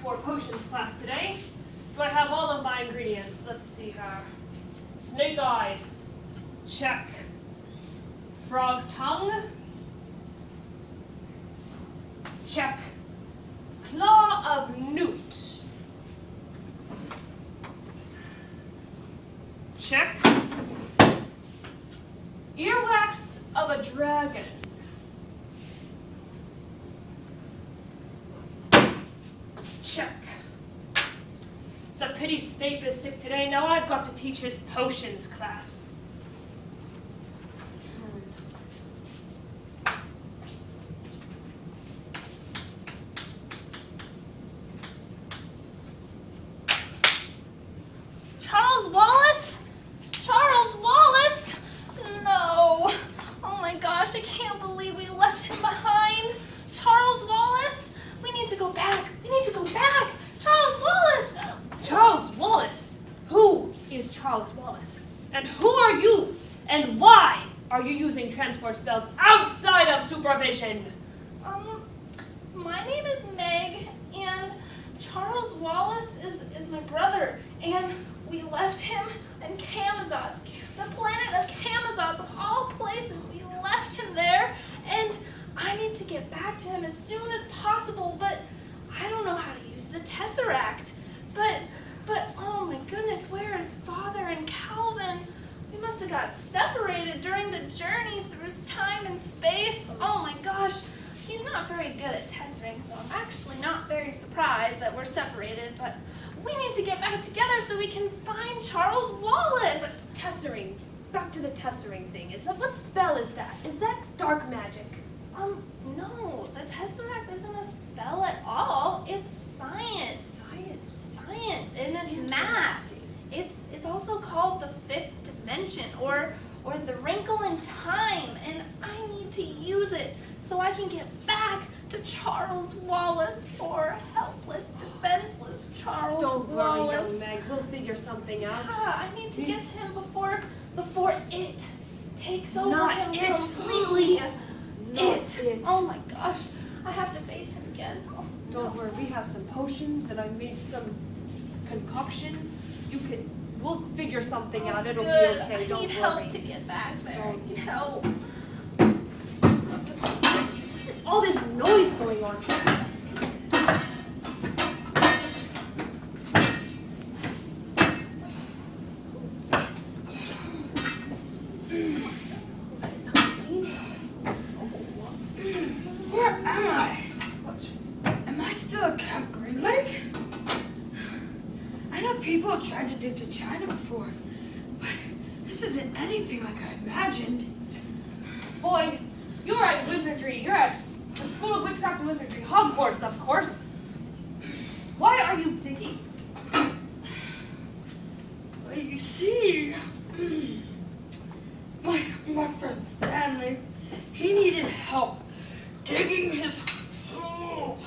for potions class today. Do I have all of my ingredients? Let's see here. Snake eyes. Check. Frog tongue. Check. Claw of newt. Check. Earwax of a dragon. Check. It's a pity Snape is sick today. Now I've got to teach his potions class. Charles Wallace? Charles Wallace? No. Oh my gosh, I can't believe we left him behind. Charles Wallace? We need to go back. We need to go back. Charles Wallace! Charles Wallace? Who is Charles Wallace? And who are you? And why are you using transport spells outside of supervision? My name is Meg, and Charles Wallace is my brother, and we left him in Camazotz, the planet of Camazotz, of all places. We left him there, and I need to get back to him as soon as possible, but I don't know how to use the Tesseract. But oh my goodness, where is Father and Calvin? We must have got separated during the journey through time and space. Oh my gosh, he's not very good at Tessering, so I'm actually not very surprised that we're separated, but we need to get back together so we can find Charles Wallace. But Tessering, back to the Tessering thing. What spell is that? Is that dark magic? No, the Tesseract isn't a spell at all. It's science. Science, and it's math. It's also called the fifth dimension, or the wrinkle in time, and I need to use it so I can get back to Charles Wallace, or helpless, defenseless Charles Don't Wallace. worry, young Meg. We'll figure something out. I need to get to him before it takes over Not him it. completely. Not it. Oh my gosh, I have to face him again. Oh, Don't worry, we have some potions and I made some concoction. We'll figure something out. It'll be good. okay. I Don't need worry. help to get back there. I need help. All this noise going on. Where am I? Am I still at Camp Green Lake? I know people have tried to dig to China before, but this isn't anything like I imagined. Boy, you're at Wizardry. You're at the School of Witchcraft and Wizardry. Hogwarts, of course. Why are you digging? Well, you see, my friend Stanley, he needed help digging his hole.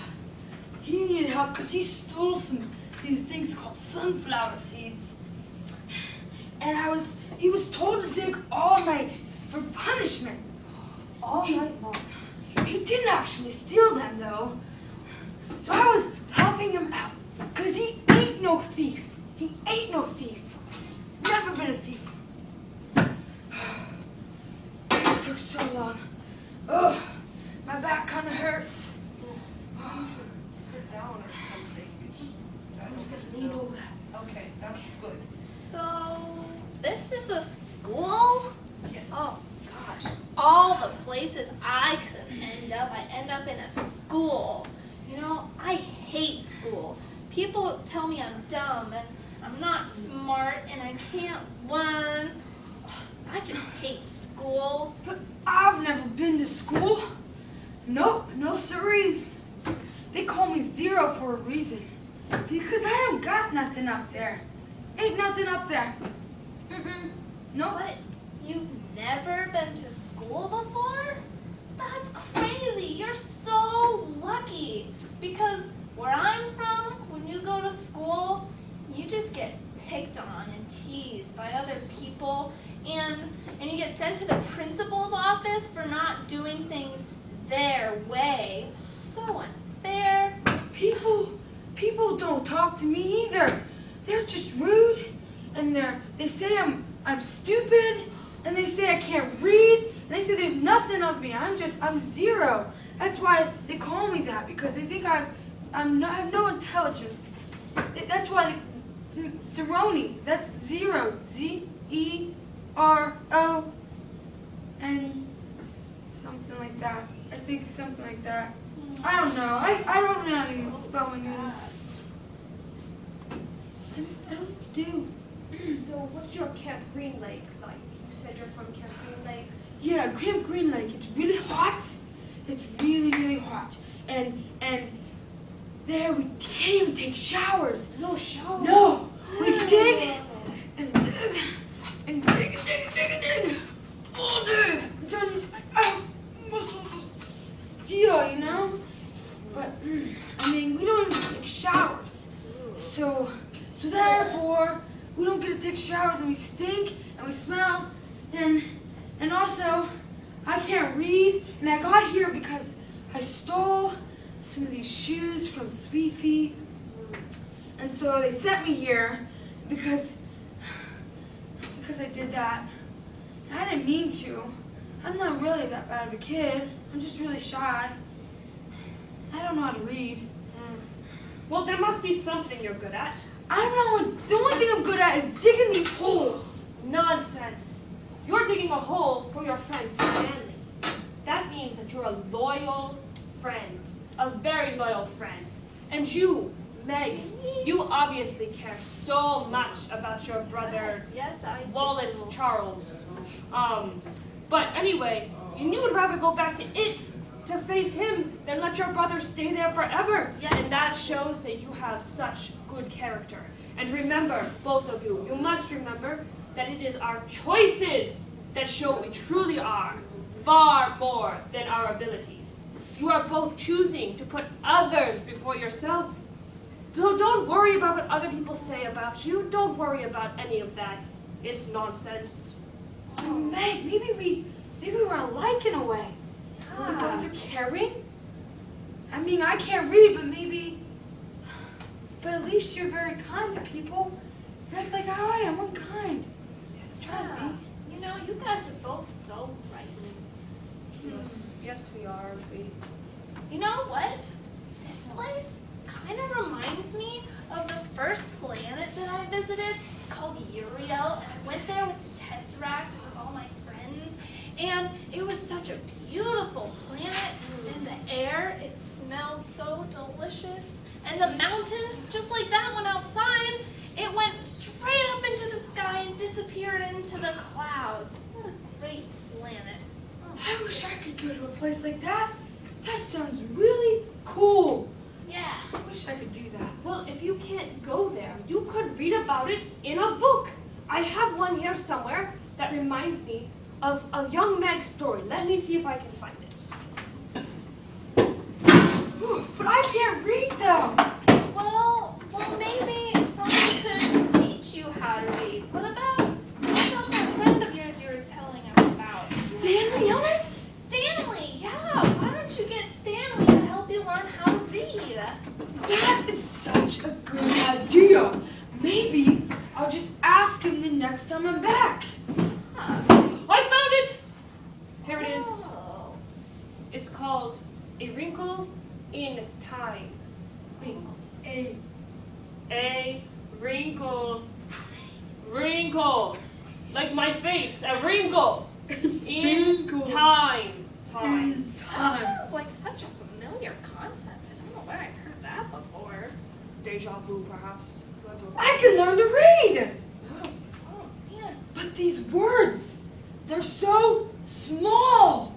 He needed help because he stole these things called sunflower seeds. And he was told to dig all night for punishment. All night long. He didn't actually steal them though. So I was helping him out because he ain't no thief. He ain't no thief. Never been a thief. It took so long. Ugh, my back kind of hurts. You should sit down or something. I'm just gonna lean over. Okay, that's good. So, this is a school? Yes. Oh gosh, all the places I could end up, I end up in a school. You know, I hate school. People tell me I'm dumb and I'm not smart and I can't learn. I just hate school. But I've never been to school. No siree. They call me Zero for a reason. Because I don't got nothing up there. Ain't nothing up there. No. But you've never been to school before? That's crazy. You're so lucky. Because where I'm from, when you go to school, you just get picked on and teased by other people, and you get sent to the principal's office for not doing things their way. It's so unfair. people don't talk to me either. They're just rude, and they say I'm stupid, and they say I can't read, and they say there's nothing of me. I'm zero. That's why they call me that, because they think I have no intelligence. That's why Zeroni. That's zero. Z-E-R-O, and something like that. I think something like that. I don't know. I don't know how to spell my name. I don't know what to do. So what's your Camp Green Lake like? You said you're from Camp Green Lake. Yeah, Camp Green Lake. It's really hot. It's really, really hot. And there we can't even take showers. No showers? No. We dig and dig and dig and dig and dig and dig all day. I almost steal, you know? But, I mean, we don't even take showers. So therefore, we don't get to take showers, and we stink and we smell, and also I can't read, and I got here because I stole some of these shoes from Sweet Feet, and so they sent me here because I did that. And I didn't mean to. I'm not really that bad of a kid. I'm just really shy. I don't know how to read. Well, there must be something you're good at. The only thing I'm good at is digging these holes. Nonsense. You're digging a hole for your friend Stanley. That means that you're a loyal friend. A very loyal friend. And you, Meg, you obviously care so much about your brother, Yes, I Wallace do. Charles. But anyway, you would rather go back to it to face him than let your brother stay there forever. Yes. And that shows that you have such good character. And remember, both of you, you must remember that it is our choices that show what we truly are, far more than our abilities. You are both choosing to put others before yourself. So don't worry about what other people say about you. Don't worry about any of that. It's nonsense. So Meg, maybe we're alike in a way. We both are caring. I mean, I can't read, but at least you're very kind to people. And that's like how I am. I'm kind. Try to be. You know, you guys are both so right. Yes, we are. You know what? This place kind of reminds me of the first planet that I visited. It's called Uriel, and I went there with the Tesseract with all my friends, and it was such a beautiful planet, and the air, it smelled so delicious, and the mountains, just like that one outside, it went straight up into the sky and disappeared into the clouds. What a great planet. I wish I could go to a place like that. That sounds really cool. Yeah. I wish I could do that. Well, if you can't go there, you could read about it in a book. I have one here somewhere that reminds me of a young Meg story. Let me see if I can find it. But I can't read though. Well, maybe someone could teach you how to read. What about that friend of yours you were telling us about? Stanley Owens? Stanley, yeah. Why don't you get Stanley to help you learn how to read? That is such a good idea. Maybe I'll just ask him the next time I'm back. Huh. I found it! Here it is. Oh. It's called A Wrinkle in Time. Wait, A wrinkle. Wrinkle. Like my face, a wrinkle. In Wrinkle. time. time. That sounds like such a familiar concept. I don't know where I've heard that before. Deja vu, perhaps. I can learn to read. Oh, man. But these words, they're so small.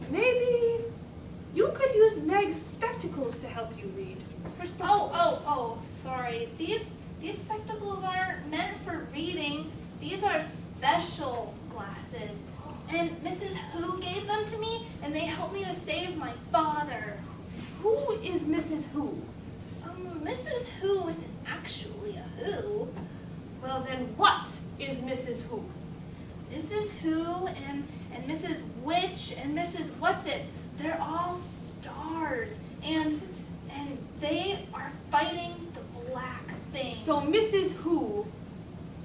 Maybe you could use Meg's spectacles to help you read. Her spectacles. Oh, sorry. These spectacles aren't meant for reading. These are special glasses. And Mrs. Who gave them to me, and they helped me to save my father. Who is Mrs. Who? Mrs. Who isn't actually a who. Well, then what is Mrs. Who? Mrs. Who and Mrs. Witch and Mrs. What's-It, they're all stars. And They are fighting the black thing. So Mrs. Who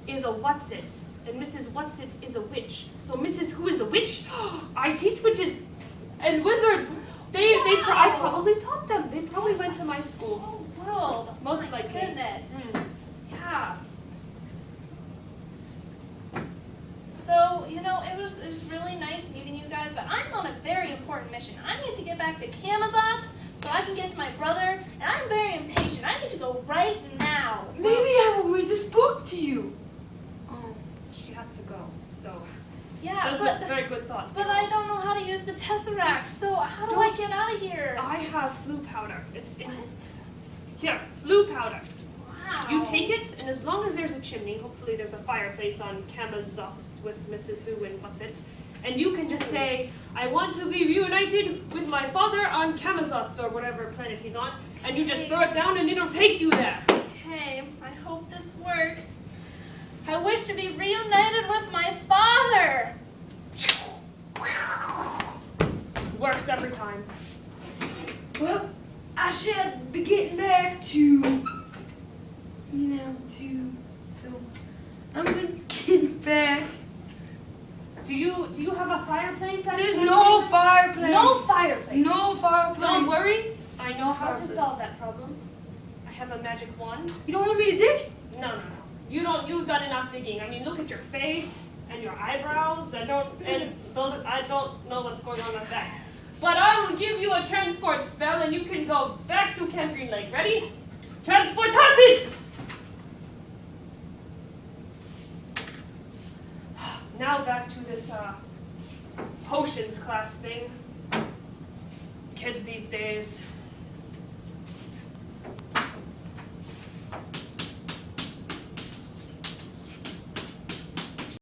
is a what's-it, and Mrs. What's-it is a witch. So Mrs. Who is a witch? I teach witches and wizards. I probably taught them. They probably went to my school. Oh, world. Most My likely. Goodness. Mm. Yeah. So, it was really nice meeting you guys, but I'm on a very important mission. I need to get back to Camazotz so I can get to my brother, and I'm very impatient. I need to go right now. Maybe I will read this book to you. She has to go, so Yeah, those are very good thoughts. but I don't know how to use the Tesseract, so how do I get out of here? I have flu powder. It's in What? here, flu powder. Wow. You take it, and as long as there's a chimney, hopefully there's a fireplace on Camazotz with Mrs. Who and what's it, and you can just say, I want to be reunited with my father on Camazotz or whatever planet he's on, and you just throw it down and it'll take you there. Okay, I hope this works. I wish to be reunited with my father. Works every time. Well, I shall be getting back to, so I'm gonna get back. Do you have a fireplace? There's no fireplace. No fireplace. No fireplace. Don't worry. I know how to Fireplace. solve that problem. I have a magic wand. You don't want me to dig? No. You've done enough digging. I mean, look at your face and your eyebrows. I don't know what's going on with that. But I will give you a transport spell and you can go back to Camp Green Lake. Ready? Transportatis! Now back to this potions class thing. Kids these days.